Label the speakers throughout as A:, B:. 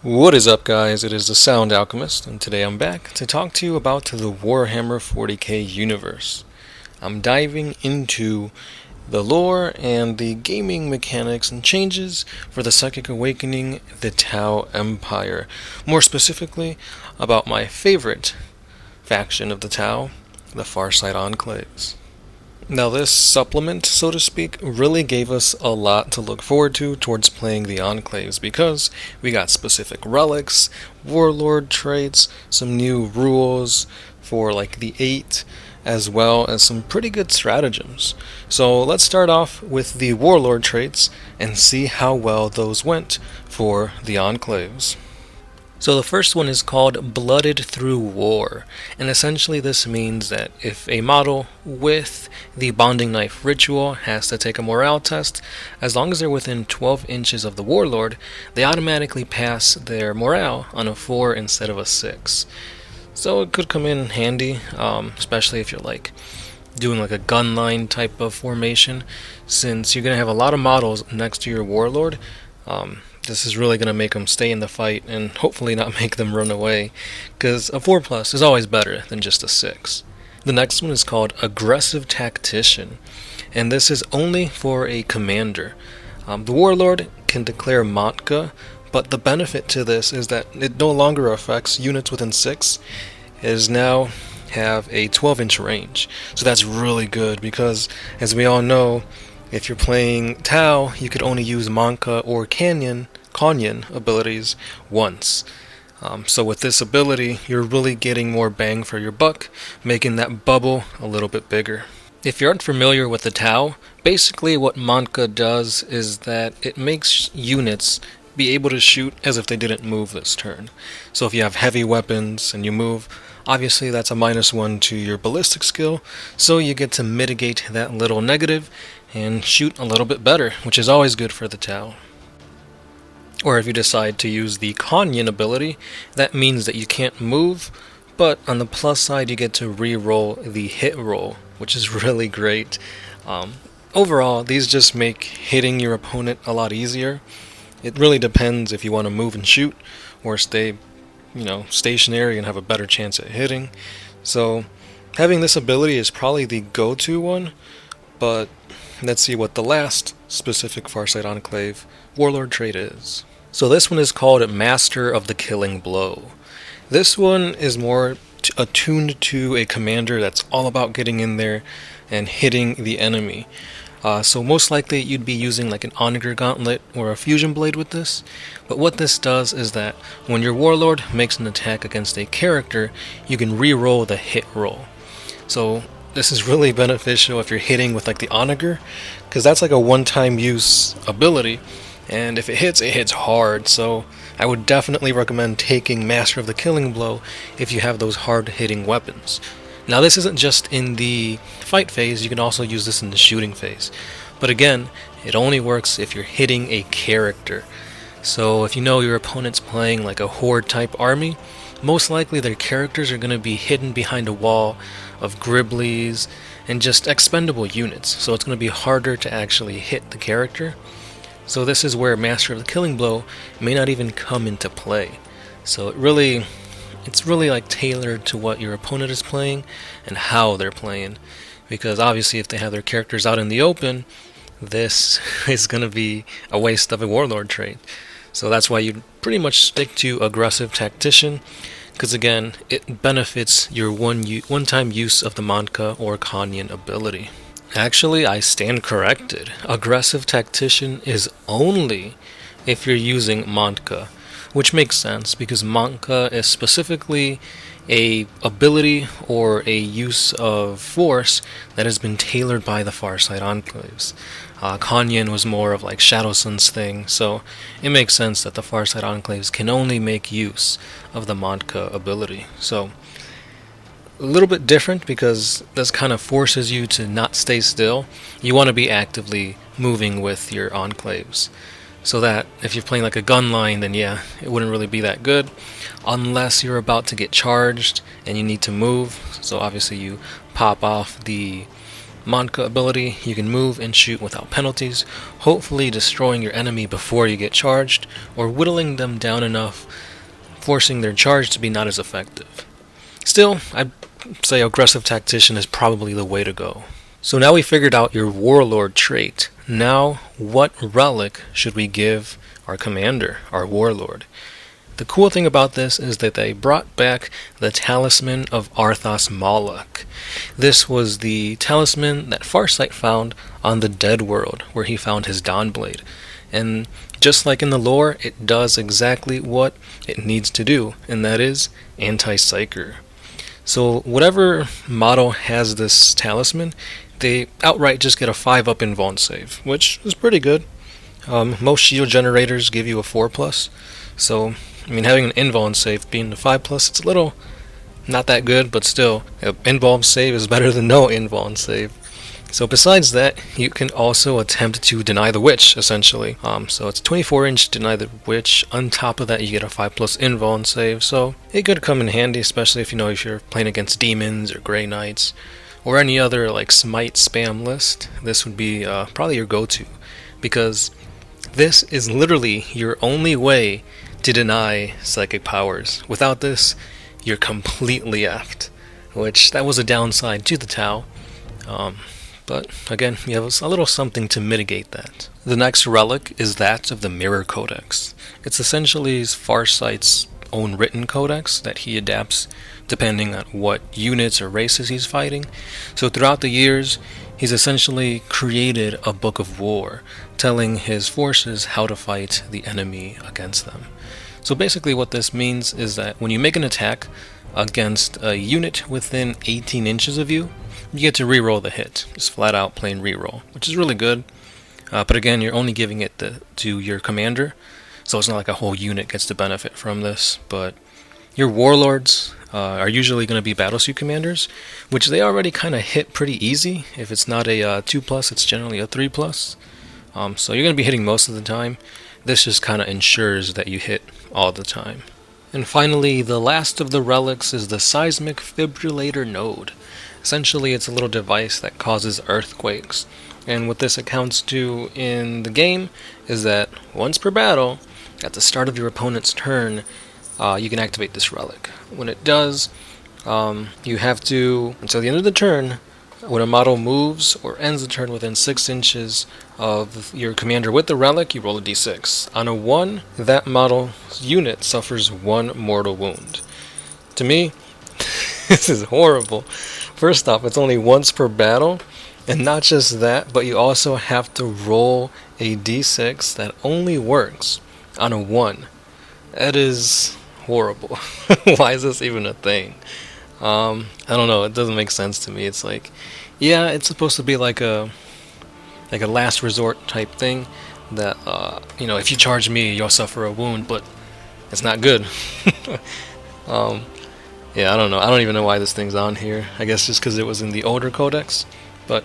A: What is up, guys? It is the Sound Alchemist, and today I'm back to talk to you about the Warhammer 40k universe. I'm diving into the lore and the gaming mechanics and changes for the Psychic Awakening, the Tau Empire. More specifically, about my favorite faction of the Tau, the Farsight Enclaves. Now, this supplement, so to speak, really gave us a lot to look forward to towards playing the Enclaves because we got specific relics, Warlord traits, some new rules for like the 8, as well as some pretty good stratagems. So let's start off with the Warlord traits and see how well those went for the Enclaves. So the first one is called Blooded Through War, and essentially this means that if a model with the Bonding Knife ritual has to take a morale test, as long as they're within 12 inches of the Warlord, they automatically pass their morale on a 4 instead of a 6. So it could come in handy, especially if you're like doing like a gun line type of formation, since you're going to have a lot of models next to your Warlord. This is really going to make them stay in the fight and hopefully not make them run away, because a 4 plus is always better than just a 6. The next one is called Aggressive Tactician, and this is only for a commander. The Warlord can declare Montka, but the benefit to this is that it no longer affects units within 6. It is now have a 12-inch range, so that's really good because, as we all know, if you're playing Tau, you could only use Monka or Canyon abilities once. So with this ability, you're really getting more bang for your buck, making that bubble a little bit bigger. If you aren't familiar with the Tau, basically what Monka does is that it makes units be able to shoot as if they didn't move this turn. So if you have heavy weapons and you move, obviously that's a -1 to your ballistic skill, so you get to mitigate that little negative and shoot a little bit better, which is always good for the Tau. Or if you decide to use the Kanyan ability, that means that you can't move, but on the plus side you get to re-roll the hit roll, which is really great. Overall, these just make hitting your opponent a lot easier. It really depends if you want to move and shoot, or stay, stationary and have a better chance at hitting. So having this ability is probably the go-to one, but let's see what the last specific Farsight Enclave Warlord trait is. So this one is called Master of the Killing Blow. This one is more attuned to a commander that's all about getting in there and hitting the enemy. So most likely you'd be using like an Onager Gauntlet or a Fusion Blade with this. But what this does is that when your Warlord makes an attack against a character, you can re-roll the hit roll. So this is really beneficial if you're hitting with like the Onager, because that's like a one-time use ability, and if it hits hard. So I would definitely recommend taking Master of the Killing Blow if you have those hard-hitting weapons. Now this isn't just in the fight phase, you can also use this in the shooting phase. But again, it only works if you're hitting a character. So if you know your opponent's playing like a horde type army, most likely their characters are going to be hidden behind a wall of Griblies and just expendable units, so it's going to be harder to actually hit the character. So this is where Master of the Killing Blow may not even come into play. So it's really like tailored to what your opponent is playing and how they're playing, because obviously if they have their characters out in the open, this is going to be a waste of a Warlord trait. So that's why you pretty much stick to Aggressive Tactician, because again, it benefits your one-time use of the Monka or Kanyan ability. Actually, I stand corrected. Aggressive Tactician is only if you're using Monka, which makes sense because Monka is specifically a ability or a use of force that has been tailored by the Farsight Enclaves. Kanyan was more of like Shadow Sun's thing, so it makes sense that the Farsight Enclaves can only make use of the Monka ability. So a little bit different because this kind of forces you to not stay still. You want to be actively moving with your Enclaves. So that if you're playing like a gun line, then yeah, it wouldn't really be that good unless you're about to get charged and you need to move. So obviously you pop off the Monka ability, you can move and shoot without penalties, hopefully destroying your enemy before you get charged, or whittling them down enough, forcing their charge to be not as effective. Still, I'd say aggressive tactician is probably the way to go. So now we figured out your Warlord trait. Now, what relic should we give our commander, our Warlord? The cool thing about this is that they brought back the Talisman of Arthas Moloch. This was the talisman that Farsight found on the Dead World, where he found his Dawnblade. And just like in the lore, it does exactly what it needs to do, and that is anti-psyker. So whatever model has this talisman, they outright just get a 5-up invuln save, which is pretty good. Most shield generators give you a 4+, so I mean, having an invuln save being the 5+, it's a little not that good, but still, an invuln save is better than no invuln save. So besides that, you can also attempt to deny the witch, essentially. So it's 24-inch deny the witch. On top of that, you get a 5+ invuln save, so it could come in handy, especially if you're playing against demons or Grey Knights, or any other like smite spam list. This would be probably your go-to, because this is literally your only way to deny psychic powers. Without this, you're completely effed, which that was a downside to the Tau. But again, you have a little something to mitigate that. The next relic is that of the Mirror Codex. It's essentially Farsight's own written codex that he adapts depending on what units or races he's fighting. So throughout the years, he's essentially created a book of war, telling his forces how to fight the enemy against them. So basically what this means is that when you make an attack against a unit within 18 inches of you, you get to reroll the hit. Just flat out plain reroll, which is really good. But again, you're only giving it to your commander, so it's not like a whole unit gets to benefit from this. But your warlords are usually going to be battlesuit commanders, which they already kind of hit pretty easy. If it's not a 2+, it's generally a 3+. So you're going to be hitting most of the time. This just kind of ensures that you hit all the time. And finally, the last of the relics is the Seismic Fibrillator Node. Essentially, it's a little device that causes earthquakes. And what this accounts to in the game is that once per battle, at the start of your opponent's turn, you can activate this relic. When it does, you have to, until the end of the turn, when a model moves or ends the turn within 6 inches of your commander with the relic, you roll a d6. On a 1, that model's unit suffers 1 mortal wound. To me, this is horrible. First off, it's only once per battle, and not just that, but you also have to roll a d6 that only works on a 1. That is horrible. Why is this even a thing? I don't know, it doesn't make sense to me. It's like, yeah, it's supposed to be like a last resort type thing that, if you charge me, you'll suffer a wound, but it's not good. Yeah, I don't know. I don't even know why this thing's on here. I guess just because it was in the older codex. But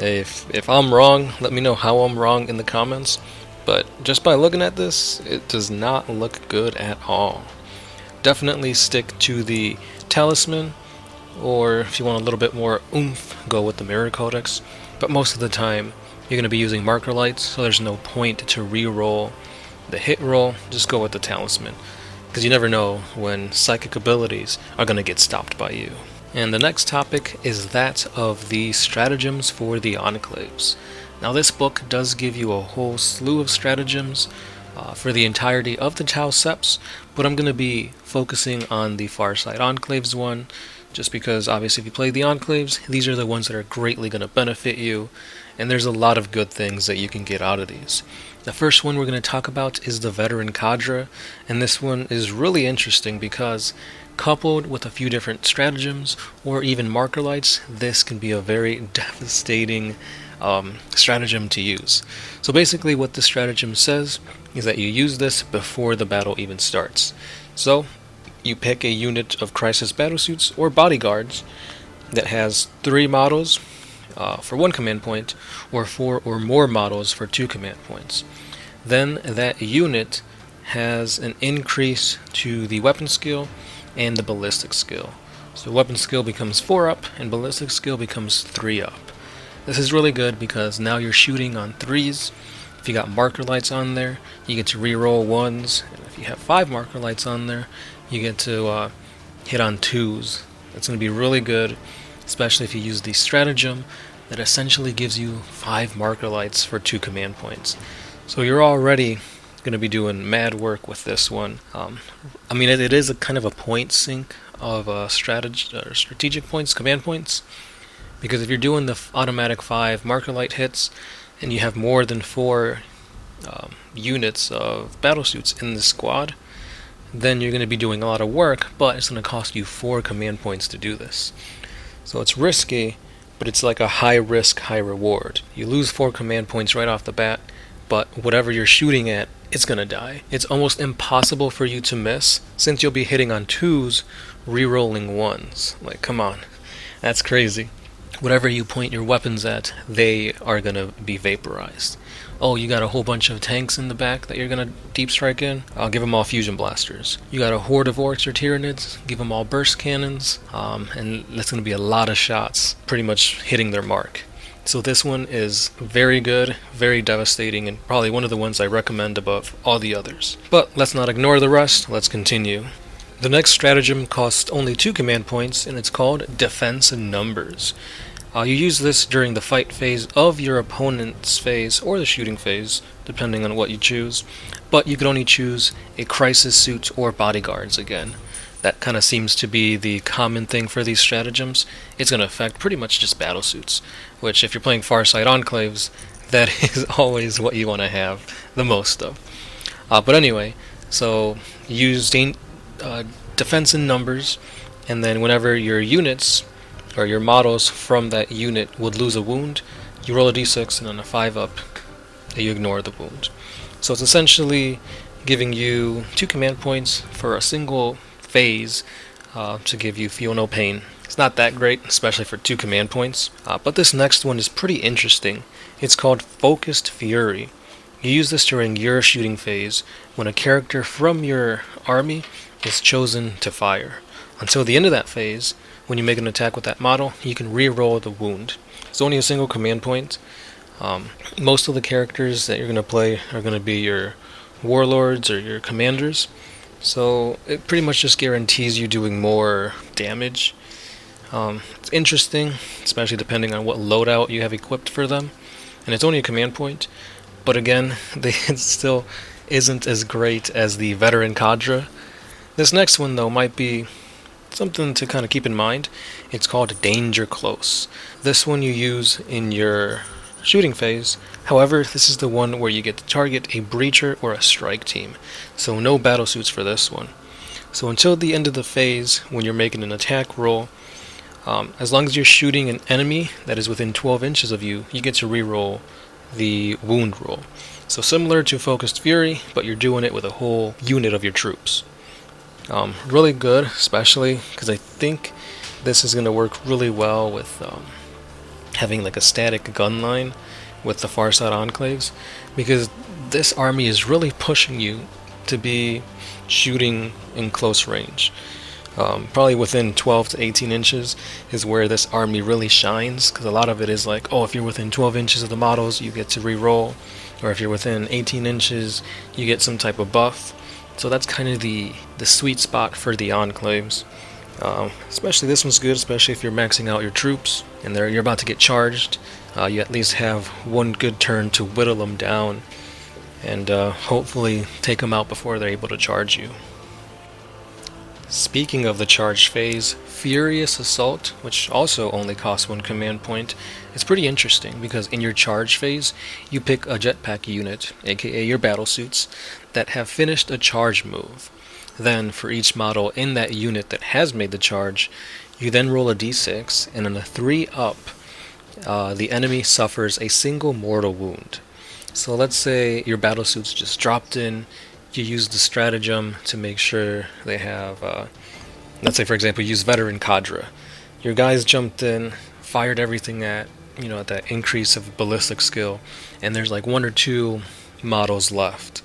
A: if I'm wrong, let me know how I'm wrong in the comments. But just by looking at this, it does not look good at all. Definitely stick to the talisman, or if you want a little bit more oomph, go with the Mirror Codex. But most of the time, you're going to be using marker lights, so there's no point to re-roll the hit roll. Just go with the talisman, because you never know when psychic abilities are going to get stopped by you. And the next topic is that of the stratagems for the Enclaves. Now this book does give you a whole slew of stratagems for the entirety of the Tau Seps, but I'm going to be focusing on the Farsight Enclaves one, just because obviously if you play the Enclaves, these are the ones that are greatly going to benefit you, and there's a lot of good things that you can get out of these. The first one we're going to talk about is the Veteran Cadre, and this one is really interesting because coupled with a few different stratagems or even marker lights, this can be a very devastating stratagem to use. So basically what this stratagem says is that you use this before the battle even starts. So you pick a unit of crisis battlesuits or bodyguards that has 3 models for 1 command point, or 4 or more models for 2 command points. Then that unit has an increase to the weapon skill and the ballistic skill. So weapon skill becomes 4 up and ballistic skill becomes 3 up. This is really good because now you're shooting on 3s. If you got marker lights on there, you get to reroll 1s. And if you have 5 marker lights on there, you get to hit on 2s. That's going to be really good, especially if you use the stratagem that essentially gives you 5 marker lights for 2 command points. So you're already going to be doing mad work with this one. I mean, it is a kind of a point sink of strategic points, command points, because if you're doing the automatic 5 marker light hits and you have more than 4 units of battlesuits in the squad, then you're going to be doing a lot of work, but it's going to cost you 4 command points to do this. So it's risky, but it's like a high risk, high reward. You lose 4 command points right off the bat, but whatever you're shooting at, it's going to die. It's almost impossible for you to miss, since you'll be hitting on 2s, re-rolling 1s. Like, come on. That's crazy. Whatever you point your weapons at, they are going to be vaporized. Oh, you got a whole bunch of tanks in the back that you're going to deep strike in? I'll give them all fusion blasters. You got a horde of orcs or tyranids? Give them all burst cannons. And that's going to be a lot of shots, pretty much hitting their mark. So this one is very good, very devastating, and probably one of the ones I recommend above all the others. But let's not ignore the rest, let's continue. The next stratagem costs only 2 command points, and it's called Defense in Numbers. You use this during the fight phase of your opponent's phase, or the shooting phase, depending on what you choose, but you can only choose a crisis suit or bodyguards again. That kind of seems to be the common thing for these stratagems. It's going to affect pretty much just battlesuits, which if you're playing Farsight Enclaves, that is always what you want to have the most of. But anyway, so use defense in numbers, and then whenever your units or your models from that unit would lose a wound, you roll a d6 and on a 5 up, you ignore the wound. So it's essentially giving you 2 command points for a single phase to give you feel no pain. It's not that great, especially for 2 command points, but this next one is pretty interesting. It's called Focused Fury. You use this during your shooting phase when a character from your army is chosen to fire. Until the end of that phase, when you make an attack with that model, you can re-roll the wound. It's only a single command point. Most of the characters that you're going to play are going to be your warlords or your commanders, so it pretty much just guarantees you doing more damage. It's interesting, especially depending on what loadout you have equipped for them, and it's only a command point, but again, it still isn't as great as the veteran cadre. This next one though might be something to kind of keep in mind. It's called Danger Close. This one you use in your shooting phase. However, this is the one where you get to target a breacher or a strike team. So no battlesuits for this one. So until the end of the phase, when you're making an attack roll, as long as you're shooting an enemy that is within 12 inches of you, you get to reroll the wound roll. So similar to Focused Fury, but you're doing it with a whole unit of your troops. Really good, especially because I think this is going to work really well with having like a static gun line with the Farsight Enclaves, because this army is really pushing you to be shooting in close range. Probably within 12 to 18 inches is where this army really shines, because a lot of it is like, oh, if you're within 12 inches of the models, you get to re-roll, or if you're within 18 inches, you get some type of buff. So that's kind of the sweet spot for the Enclaves. Especially this one's good, especially if you're maxing out your troops and you're about to get charged. You at least have one good turn to whittle them down and hopefully take them out before they're able to charge you. Speaking of the charge phase, Furious Assault, which also only costs 1 command point, is pretty interesting because in your charge phase, you pick a jetpack unit, aka your battlesuits, that have finished a charge move. Then, for each model in that unit that has made the charge, you then roll a d6, and on a 3 up, the enemy suffers a single mortal wound. So let's say your battlesuits just dropped in, you use the stratagem to make sure they have, let's say for example, use veteran cadre. Your guys jumped in, fired everything at that increase of ballistic skill, and there's like 1 or 2 models left.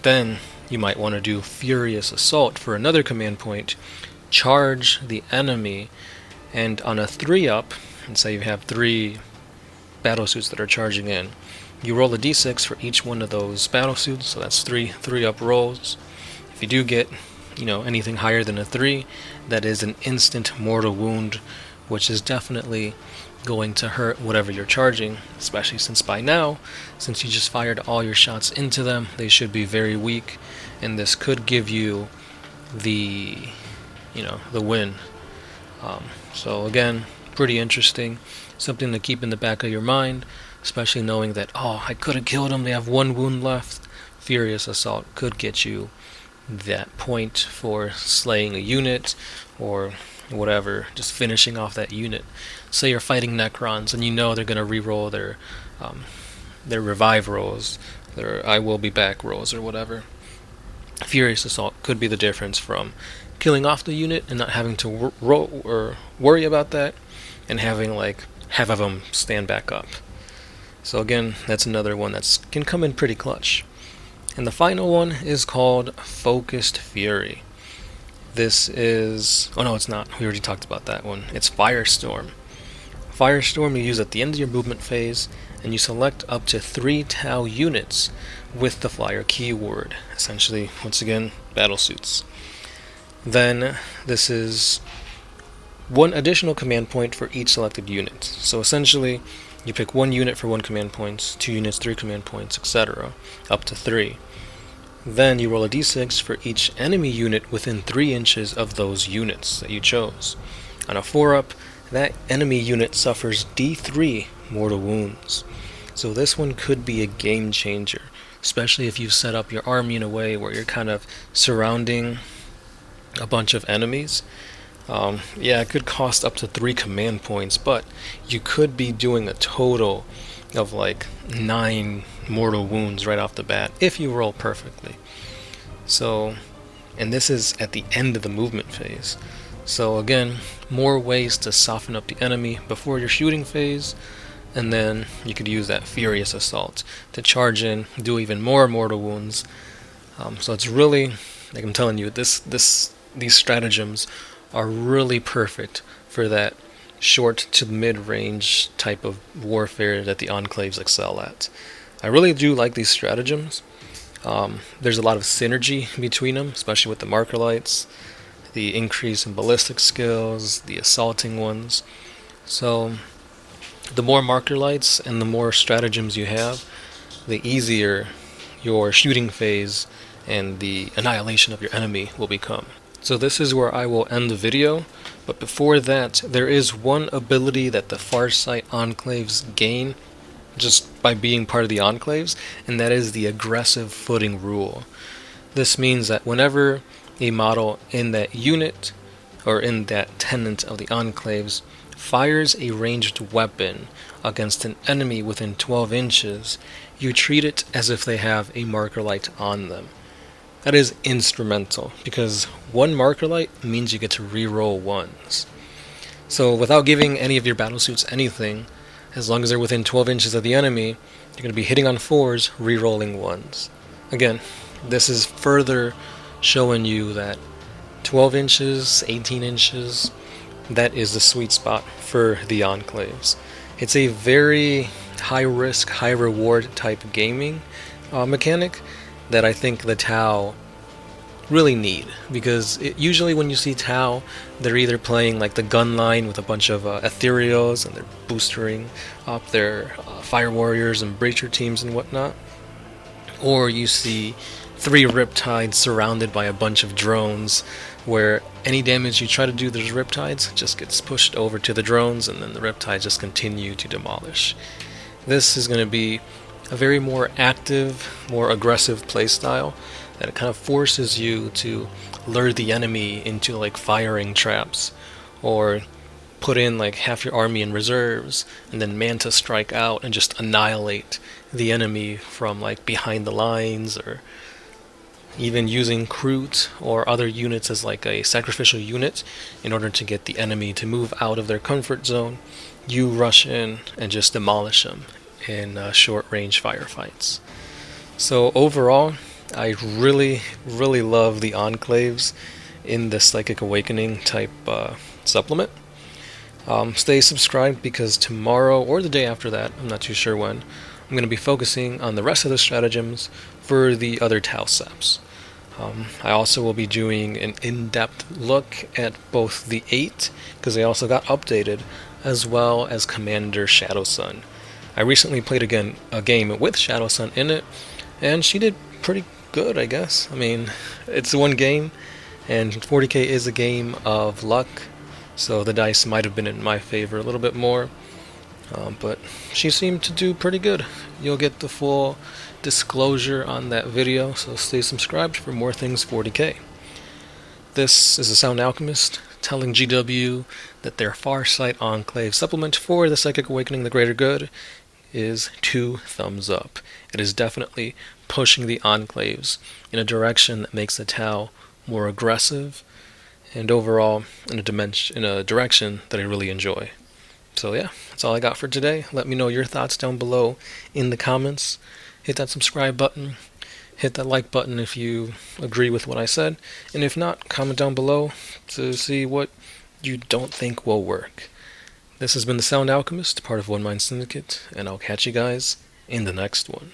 A: Then you might want to do Furious Assault for another command point, charge the enemy, and on a 3 up, and say you have 3 battlesuits that are charging in. You roll a d6 for each one of those battlesuits, so that's 3 up rolls. If you do get, anything higher than a 3, that is an instant mortal wound, which is definitely going to hurt whatever you're charging, especially since by now, since you just fired all your shots into them, they should be very weak, and this could give you the win. So again, pretty interesting, something to keep in the back of your mind, especially knowing that, I could have killed them, they have 1 wound left. Furious Assault could get you that point for slaying a unit, or whatever, just finishing off that unit. Say you're fighting Necrons, and they're going to reroll their revive rolls, their I will be back rolls, or whatever. Furious Assault could be the difference from killing off the unit and not having to worry about that, and having half of them stand back up. So again, that's another one that can come in pretty clutch. And the final one is called Focused Fury. This is... oh no, it's not. We already talked about that one. It's Firestorm. Firestorm you use at the end of your movement phase, and you select up to 3 Tau units with the flyer keyword. Essentially, once again, battlesuits. Then, this is 1 additional command point for each selected unit. So essentially, you pick 1 unit for 1 command points, 2 units, 3 command points, etc. up to 3. Then you roll a d6 for each enemy unit within 3 inches of those units that you chose. On a 4-up, that enemy unit suffers d3 mortal wounds. So this one could be a game changer, especially if you set up your army in a way where you're kind of surrounding a bunch of enemies. It could cost up to 3 command points, but you could be doing a total of 9 mortal wounds right off the bat if you roll perfectly. So, and this is at the end of the movement phase. So again, more ways to soften up the enemy before your shooting phase, and then you could use that Furious Assault to charge in, do even more mortal wounds. So it's really, I'm telling you, these stratagems are really perfect for that short to mid-range type of warfare that the Enclaves excel at. I really do like these stratagems. There's a lot of synergy between them, especially with the marker lights, the increase in ballistic skills, the assaulting ones. So the more marker lights and the more stratagems you have, the easier your shooting phase and the annihilation of your enemy will become. So this is where I will end the video, but before that, there is one ability that the Farsight Enclaves gain just by being part of the Enclaves, and that is the aggressive footing rule. This means that whenever a model in that unit, or in that tenant of the Enclaves, fires a ranged weapon against an enemy within 12 inches, you treat it as if they have a marker light on them. That is instrumental, because 1 marker light means you get to reroll 1s. So without giving any of your battlesuits anything, as long as they're within 12 inches of the enemy, you're going to be hitting on 4s, rerolling 1s. Again, this is further showing you that 12 inches, 18 inches, that is the sweet spot for the Enclaves. It's a very high risk, high reward type gaming mechanic that I think the Tau really need, because usually when you see Tau, they're either playing the gun line with a bunch of ethereals, and they're boostering up their fire warriors and breacher teams and whatnot, or you see 3 riptides surrounded by a bunch of drones, where any damage you try to do to those riptides just gets pushed over to the drones, and then the riptides just continue to demolish. This is going to be a very more active, more aggressive playstyle that it kind of forces you to lure the enemy into firing traps, or put in half your army in reserves and then manta strike out and just annihilate the enemy from behind the lines, or even using Kroot or other units as a sacrificial unit in order to get the enemy to move out of their comfort zone. You rush in and just demolish them in short-range firefights. So overall, I really, really love the Enclaves in the Psychic Awakening type supplement. Stay subscribed because tomorrow or the day after that, I'm not too sure when, I'm going to be focusing on the rest of the stratagems for the other tau saps. I also will be doing an in-depth look at both the 8, because they also got updated, as well as Commander Shadowsun. I recently played again a game with Shadowsun in it, and she did pretty good, I guess. I mean, it's one game, and 40k is a game of luck, so the dice might have been in my favor a little bit more. But she seemed to do pretty good. You'll get the full disclosure on that video, so stay subscribed for more things 40k. This is the Sound Alchemist telling GW that their Farsight Enclave supplement for the Psychic Awakening the Greater Good is 2 thumbs up. It is definitely pushing the Enclaves in a direction that makes the Tau more aggressive, and overall in a direction that I really enjoy. So yeah, that's all I got for today. Let me know your thoughts down below in the comments. Hit that subscribe button. Hit that like button if you agree with what I said. And if not, comment down below to see what you don't think will work. This has been the Sound Alchemist, part of One Mind Syndicate, and I'll catch you guys in the next one.